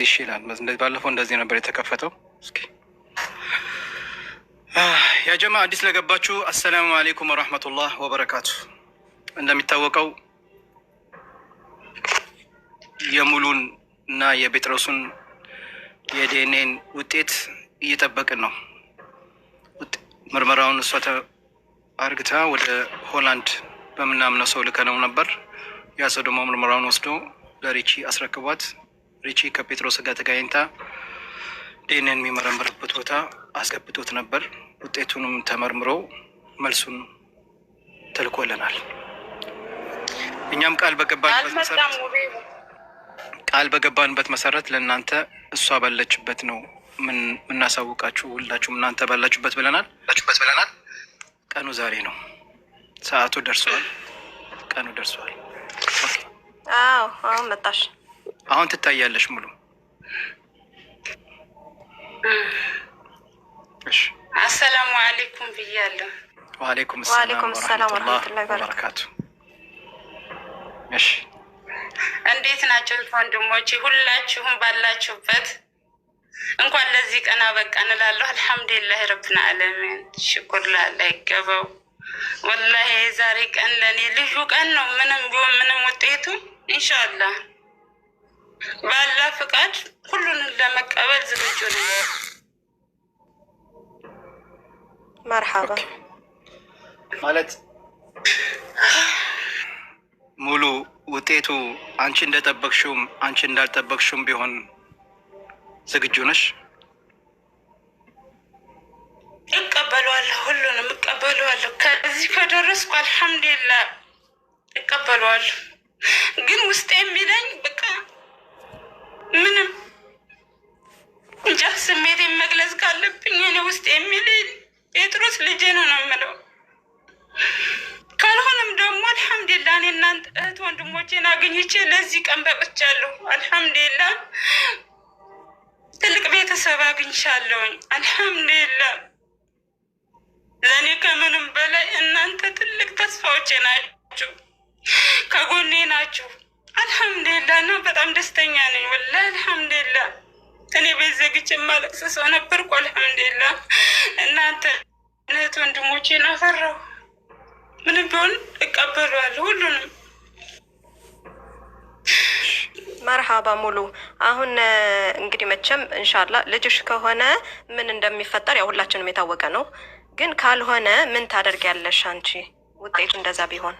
ይሽላል ባለፈው እንደዚህ ነበር የተከፈተው። እስኪ ያ ጀማ አዲስ ለገባችሁ አሰላሙ አለይኩም ወራህመቱላህ ወበረካቱ። እንደሚታወቀው የሙሉን እና የጴጥሮስን የዲኤንኤን ውጤት እየጠበቅን ነው። ምርመራውን እሷ አርግታ ወደ ሆላንድ በምናምነው ሰው ልከነው ነበር። ያ ሰው ደግሞ ምርመራውን ወስዶ ለሪቺ አስረክቧት ሪቺ ከጴጥሮስ ጋር ተገናኝታ ዲኤንኤን የሚመረምርበት ቦታ አስገብቶት ነበር። ውጤቱንም ተመርምሮ መልሱን ተልኮልናል። እኛም ቃል በገባንበት መሰረት ለእናንተ እሷ ባለችበት ነው ምናሳውቃችሁ። ሁላችሁም እናንተ ባላችሁበት ብለናል። ቀኑ ዛሬ ነው። ሰዓቱ ደርሷል። ቀኑ ደርሷል። አዎ አሁን መጣሽ። አሁን ትታያለሽ ሙሉ። እሺ አሰላሙ አለይኩም ብያለሁ። ወአለይኩም ሰላም ወራህመቱላሂ ወበረካቱ። እሺ እንዴት ናችሁ ወንድሞቼ? ሁላችሁም ባላችሁበት እንኳን ለዚህ ቀን አበቃን እላለሁ። አልሐምዱሊላህ ረብል ዓለሚን ሽኩር ለአላህ ይገባው። ወላሂ የዛሬ ቀን ለእኔ ልዩ ቀን ነው። ምንም ቢሆን ምንም ውጤቱ ኢንሻአላህ ባላ ፍቃድ ሁሉንም ለመቀበል ዝግጁ ነኝ። መርሐባ ማለት ሙሉ ውጤቱ አንቺ እንደጠበቅሽውም አንቺ እንዳልጠበቅሽውም ቢሆን ዝግጁ ነሽ? እቀበለዋለሁ፣ ሁሉንም እቀበለዋለሁ። ከዚህ ከደረስኩ አልሐምዱሊላህ እቀበለዋለሁ። ግን ውስጥ የሚለኝ በቃ ምንም እንጃ። ስሜቴን መግለጽ ካለብኝ እኔ ውስጥ የሚለኝ ጴጥሮስ ልጄ ነው ነው የምለው። ካልሆነም ደግሞ አልሐምዱሊላህ እኔ እናንተ እህት ወንድሞቼን አግኝቼ ለዚህ ቀን በቅቻለሁ። አልሐምዱሊላህ ትልቅ ቤተሰብ አግኝቻለሁኝ። አልሐምዱሊላህ ለእኔ ከምንም በላይ እናንተ ትልቅ ተስፋዎቼ ናችሁ፣ ከጎኔ ናችሁ። አልሐምዱሊላህ እና በጣም ደስተኛ ነኝ ወላሂ አልሐምዱሊላህ። እኔ ቤት ዘግቼ የማለቅስ ሰው ነበርኩ። አልሐምዱሊላህ እናንተ እህት ወንድሞቼን አፈራሁ። ምንም ቢሆን እቀበለዋለሁ ሁሉንም። መርሃባ ሙሉ። አሁን እንግዲህ መቼም ኢንሻአላህ ልጅሽ ከሆነ ምን እንደሚፈጠር ያው ሁላችንም የታወቀ ነው። ግን ካልሆነ ምን ታደርጊያለሽ አንቺ? ውጤቱ እንደዛ ቢሆን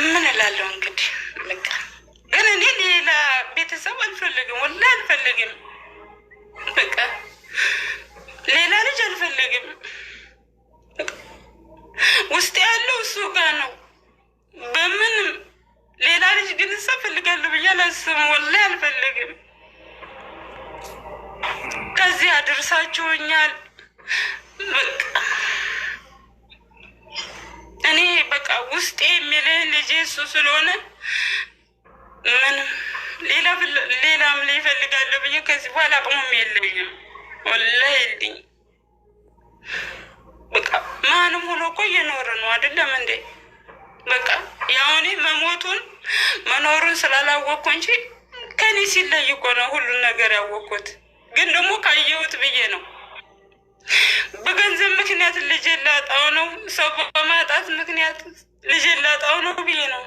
ምን እላለሁ እንግዲህ በቃ። ግን እኔ ሌላ ቤተሰብ አልፈልግም ወላሂ አልፈልግም። በቃ ሌላ ልጅ አልፈልግም። ውስጥ ያለው እሱ ጋር ነው። በምንም ሌላ ልጅ ግን እሷ እፈልጋለሁ ብዬ አላስብም። ወላሂ አልፈልግም። ከዚህ አድርሳችሁኛል። በቃ እኔ በቃ ውስጤ የሚለኝ ልጄ እሱ ስለሆነ ምንም ሌላም ላይ እፈልጋለሁ ብዬ ከዚህ በኋላ አቅሙም የለኝም። ወላሂ የለኝ። በቃ ማንም ሆኖ እኮ እየኖረ ነው አይደለም እንዴ? በቃ ያው እኔ መሞቱን መኖሩን ስላላወቅኩ እንጂ ከኔ ሲለይ እኮ ነው ሁሉን ነገር ያወቅኩት። ግን ደግሞ ካየሁት ብዬ ነው። በገንዘብ ምክንያት ልጅ ላጣው ነው፣ ሰው በማጣት ምክንያት ልጅ ላጣው ነው ብዬ ነው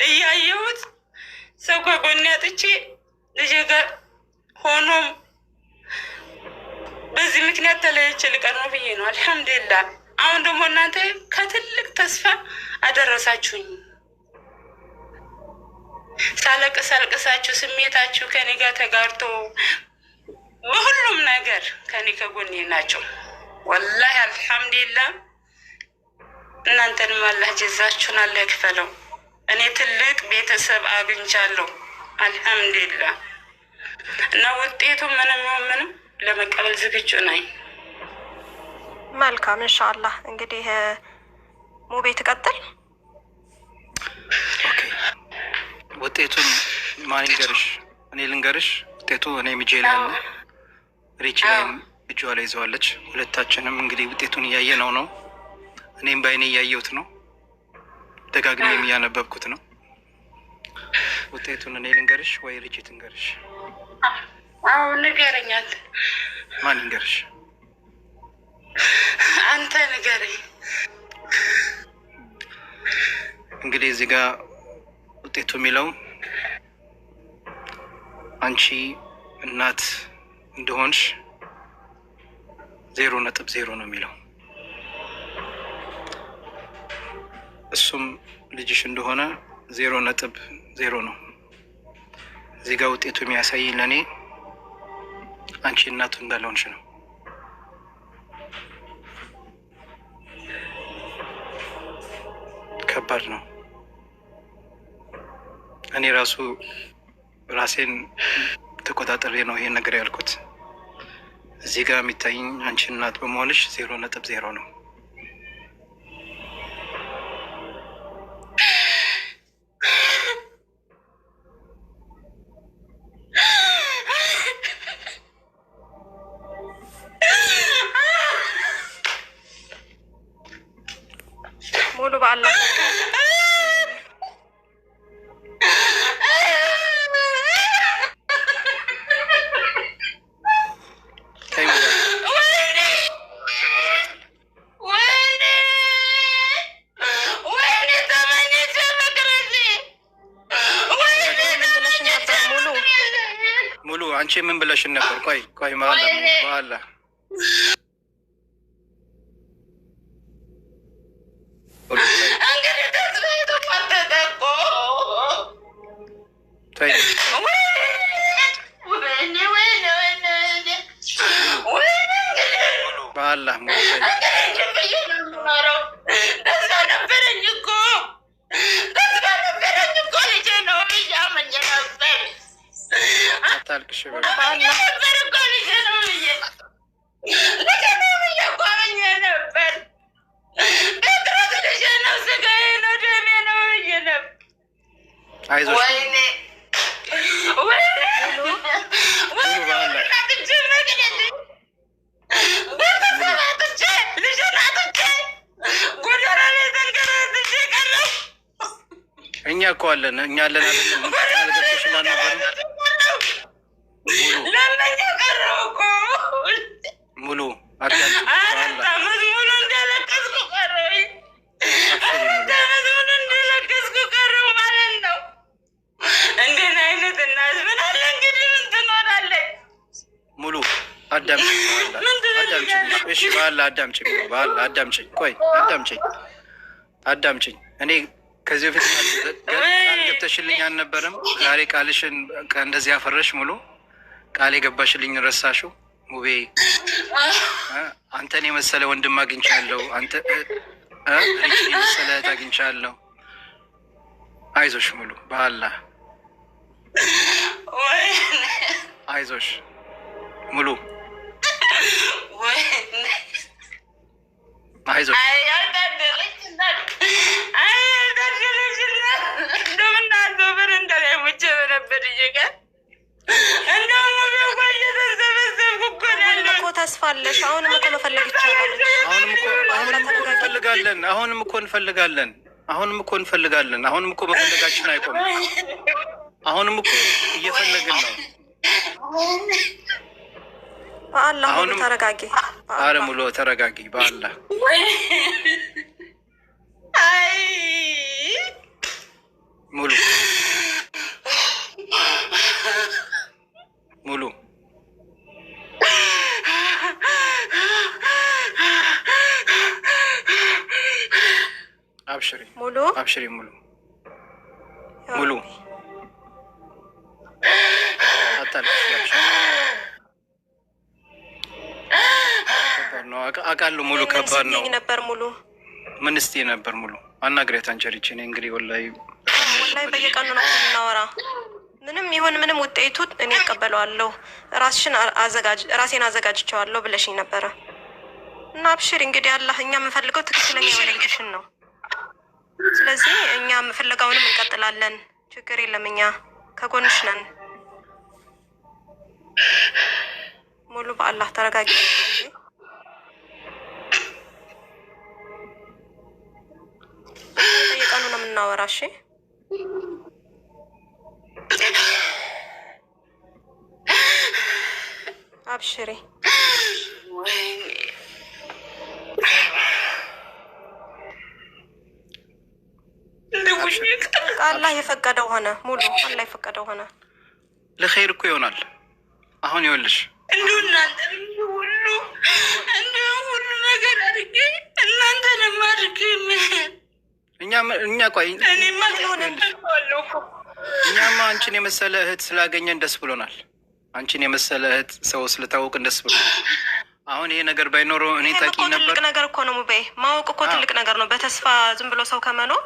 እያየሁት። ሰው ከጎኔ አጥቼ ልጅ ጋር ሆኖም በዚህ ምክንያት ተለያይቼ ልቀር ነው ብዬ ነው። አልሐምዱሊላህ አሁን ደግሞ እናንተ ከትልቅ ተስፋ አደረሳችሁኝ። ሳለቅሳችሁ ስሜታችሁ ከኔ ጋር ተጋርቶ በሁሉም ነገር ከኔ ከጎኔ ናቸው። ወላሂ አልሐምዱሊላህ። እናንተንም አላህ ጀዛችሁን አላህ ይክፈለው። እኔ ትልቅ ቤተሰብ አግኝቻለሁ አልሐምዱሊላህ። እና ውጤቱ ምንም ምንም ለመቀበል ዝግጁ ነኝ። መልካም ኢንሻአላህ። እንግዲህ ሙቤ ትቀጥል። ኦኬ ውጤቱን ማን ይንገርሽ? እኔ ልንገርሽ። ውጤቱ እኔ ምጄ ላይ አለ፣ ሪቺ ላይም እጇ ላይ ይዘዋለች። ሁለታችንም እንግዲህ ውጤቱን እያየነው ነው። እኔም በአይኔ እያየሁት ነው፣ ደጋግሜም እያነበብኩት ነው። ውጤቱን እኔ ልንገርሽ ወይ ልጅ ትንገርሽ? አዎ ንገረኛል። ማን ልንገርሽ? አንተ ንገረኝ። እንግዲህ እዚህ ጋር ውጤቱ የሚለው አንቺ እናት እንደሆንሽ 0.0 ነው የሚለው። እሱም ልጅሽ እንደሆነ 0.0 ነው። እዚህ ጋር ውጤቱ የሚያሳይ ለእኔ አንቺ እናቱ እንዳልሆንሽ ነው። ከባድ ነው። እኔ ራሴን ተቆጣጠሬ ነው ይሄን ነገር ያልኩት። እዚህ ጋር የሚታይኝ አንቺ እናት በመሆንሽ 0.0 ነው። ሙሉ በአላህ ሙሉ አንቺ ምን ብለሽን ነበር? ቆይ በኋላ በአላህ አታልቅሽ። አይዞሽ እኛ እኮ አለን፣ እኛ አለን አይደለም? አልገብቶሽላል ነበር ሙሉ ሙሉ አዳምጪኝ። እኔ ከዚህ በፊት ቃል ገብተሽልኝ አልነበረም? ዛሬ ቃልሽን እንደዚህ ያፈረሽ ሙሉ ቃል የገባሽልኝ ረሳሽው? ሙቤ አንተን የመሰለ ወንድም አግኝቻለሁ። አንተ ሪችን የመሰለ እህት አግኝቻለሁ። አይዞሽ ሙሉ በአላህ አይዞሽ ሙሉ አይዞሽ። ተስፋ አለሽ። አሁንም እኮ መፈለግ ይቻላል። አሁንም እኮ እንፈልጋለን። አሁንም እኮ መፈለጋችን አይቆምም። አሁንም እኮ እየፈለግን ነው። በአላህ ሙሉ ተረጋጊ። አረ ሙሉ ተረጋጊ በአላህ ሙሉ ሙሉ አብሽሪ ሙሉ አታልቅሽ። አውቃለሁ ሙሉ ከባድ ነው ነበር። ሙሉ ምን ስትይ ነበር? ሙሉ አናግሪያት አንቸሪች። እኔ እንግዲህ ወላሂ በየቀኑ ነው የምናወራ። ምንም ይሁን ምንም ውጤቱ እኔ እቀበለዋለሁ። ራሴን አዘጋጅቼዋለሁ ብለሽኝ ነበረ እና አብሽሪ እንግዲህ አላህ። እኛ የምንፈልገው ትክክለኛ የሆነ ልጅሽን ነው። ስለዚህ እኛ የምንፈልገውንም እንቀጥላለን። ችግር የለም፣ እኛ ከጎንሽ ነን። ሙሉ በአላህ ተረጋጊ። በየቀኑ ነው የምናወራ። እሺ አብሽሪ። አላህ የፈቀደው ሆነ ሙሉ አላህ የፈቀደው ሆነ። ለኸይር እኮ ይሆናል። አሁን ይኸውልሽ እንዲሁ እናንተ ሁሉ ነገር አድርጌ እናንተንም አድርጌ እኛ ቆይ እኛማ አንቺን የመሰለ እህት ስላገኘን ደስ ብሎናል። አንቺን የመሰለ እህት ሰው ስለታወቅን ደስ ብሎናል። አሁን ይሄ ነገር ባይኖረው እኔ ታውቂ ነበር። ትልቅ ነገር እኮ ነው ሙቤ፣ ማወቅ እኮ ትልቅ ነገር ነው። በተስፋ ዝም ብሎ ሰው ከመኖር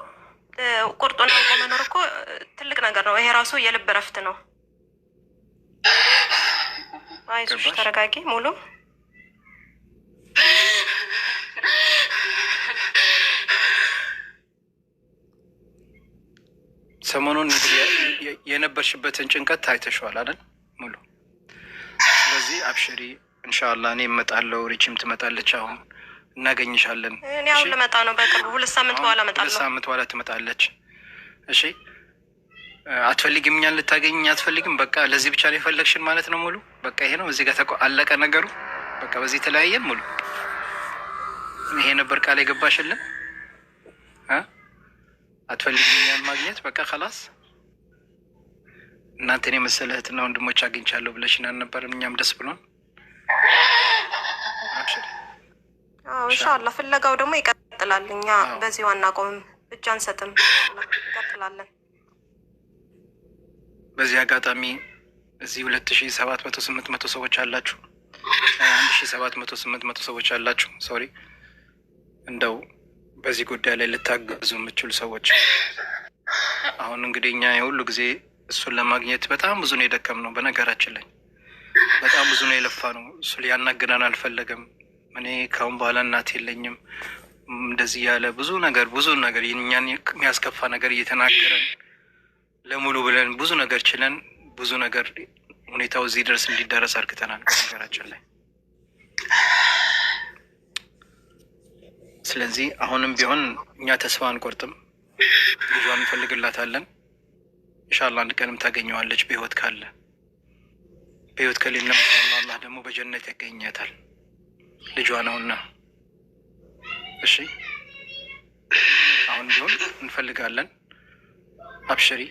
ቁርጡን አውቆ መኖር እኮ ትልቅ ነገር ነው። ይሄ ራሱ የልብ እረፍት ነው። አይዞሽ ተረጋጊ ሙሉ። ሰሞኑን የነበርሽበትን ጭንቀት ታይተሽዋል አይደል ሙሉ። ስለዚህ አብሽሪ፣ ኢንሻአላህ እኔ እመጣለሁ፣ ሪችም ትመጣለች። አሁን እናገኝሻለን። እኔ አሁን ልመጣ ነው በቅርቡ 2 ሳምንት በኋላ እመጣለሁ። 2 ሳምንት በኋላ ትመጣለች። እሺ አትፈልጊም? እኛን ልታገኝ አትፈልግም? በቃ ለዚህ ብቻ ነው የፈለግሽን ማለት ነው ሙሉ። በቃ ይሄ ነው፣ እዚህ ጋር አለቀ ነገሩ። በቃ በዚህ ተለያየን ሙሉ። ይሄ ነበር ቃል የገባሽልን። አትፈልጊም እኛን ማግኘት? በቃ خلاص። እናንተን የመሰለ እህትና ወንድሞች አግኝቻለሁ ብለሽን አልነበረም? እኛም ደስ ብሎን። አዎ ኢንሻአላህ ፍለጋው ደግሞ ይቀጥላል። እኛ በዚህ አናቆምም፣ እጅ አንሰጥም፣ እንቀጥላለን። በዚህ አጋጣሚ እዚህ 2700 ሰዎች አላችሁ፣ 1700 ሰዎች አላችሁ። ሶሪ እንደው በዚህ ጉዳይ ላይ ልታገዙ የምችሉ ሰዎች አሁን እንግዲህ እኛ የሁሉ ጊዜ እሱን ለማግኘት በጣም ብዙ ነው የደከምነው። በነገራችን ላይ በጣም ብዙ ነው የለፋ ነው። እሱ ሊያናግረን አልፈለገም። እኔ ካሁን በኋላ እናት የለኝም እንደዚህ ያለ ብዙ ነገር እኛን የሚያስከፋ ነገር እየተናገረን ለሙሉ ብለን ብዙ ነገር ችለን ብዙ ነገር ሁኔታው እዚህ ድረስ እንዲደረስ አድርገናል በነገራችን ላይ። ስለዚህ አሁንም ቢሆን እኛ ተስፋ አንቆርጥም። ልጇን እንፈልግላታለን። ኢንሻአላህ አንድ ቀንም ታገኘዋለች በህይወት ካለ። በህይወት ከሌለም አላህ ደግሞ በጀነት ያገኛታል። ልጇ ነውና። እሺ አሁን ቢሆን እንፈልጋለን። አብሽሪ